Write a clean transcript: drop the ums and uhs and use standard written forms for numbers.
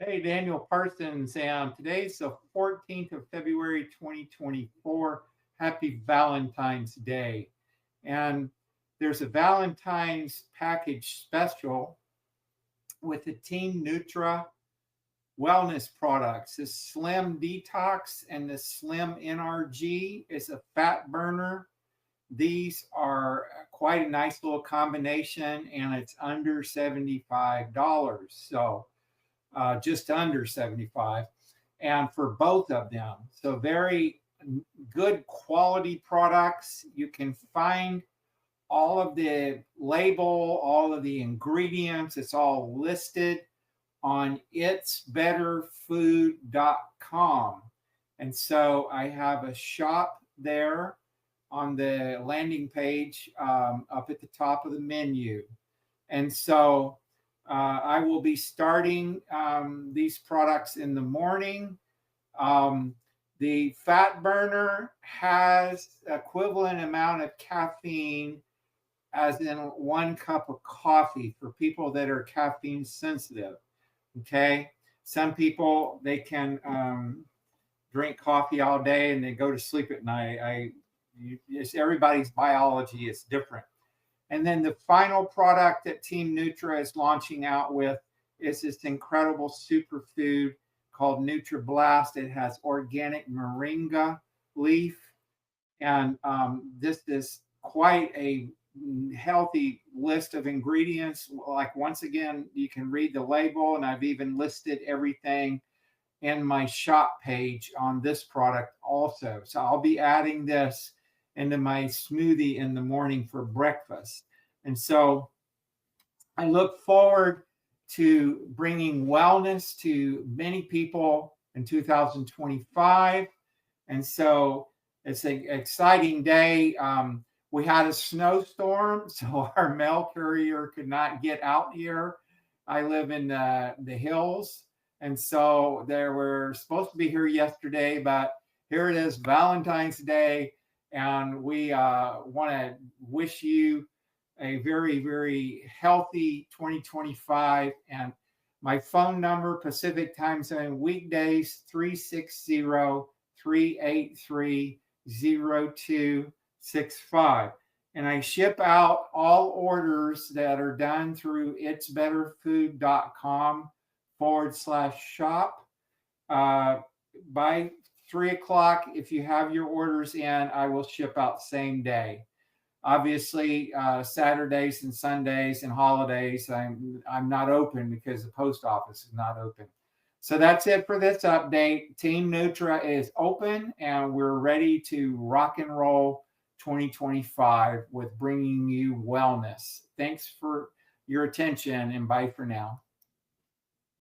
Hey, Daniel Parsons, and today's the 14th of February, 2024. Happy Valentine's Day. And there's a Valentine's package special with the Team Nutra wellness products. The Slim Detox and the Slim NRG is a fat burner. These are quite a nice little combination, and it's under $75. So just under 75, and for both of them. So very good quality products. You can find all of the label, all of the ingredients. It's all listed on itsbetterfood.com. And so I have a shop there on the landing page up at the top of the menu. And so I will be starting these products in the morning. The fat burner has equivalent amount of caffeine as in 1 cup of coffee for people that are caffeine sensitive. Okay. Some people, they can drink coffee all day and they go to sleep at night. Everybody's biology is different. And then the final product that Team Nutra is launching out with is this incredible superfood called Nutra Blast. It has organic moringa leaf. And this is quite a healthy list of ingredients. Like, once again, you can read the label, and I've even listed everything in my shop page on this product also. So I'll be adding this into my smoothie in the morning for breakfast. And so I look forward to bringing wellness to many people in 2025. And so it's an exciting day. We had a snowstorm, so our mail courier could not get out here. I live in the hills. And so they were supposed to be here yesterday, but here it is, Valentine's Day. And we want to wish you a very, very healthy 2025. And my phone number, Pacific Time Zone, weekdays, 360-383-0265. And I ship out all orders that are done through itsbetterfood.com/shop. By 3:00, if you have your orders in, I will ship out same day. Obviously, Saturdays and Sundays and holidays, I'm not open because the post office is not open. So that's it for this update. Team Nutra is open, and we're ready to rock and roll 2025 with bringing you wellness. Thanks for your attention, and bye for now.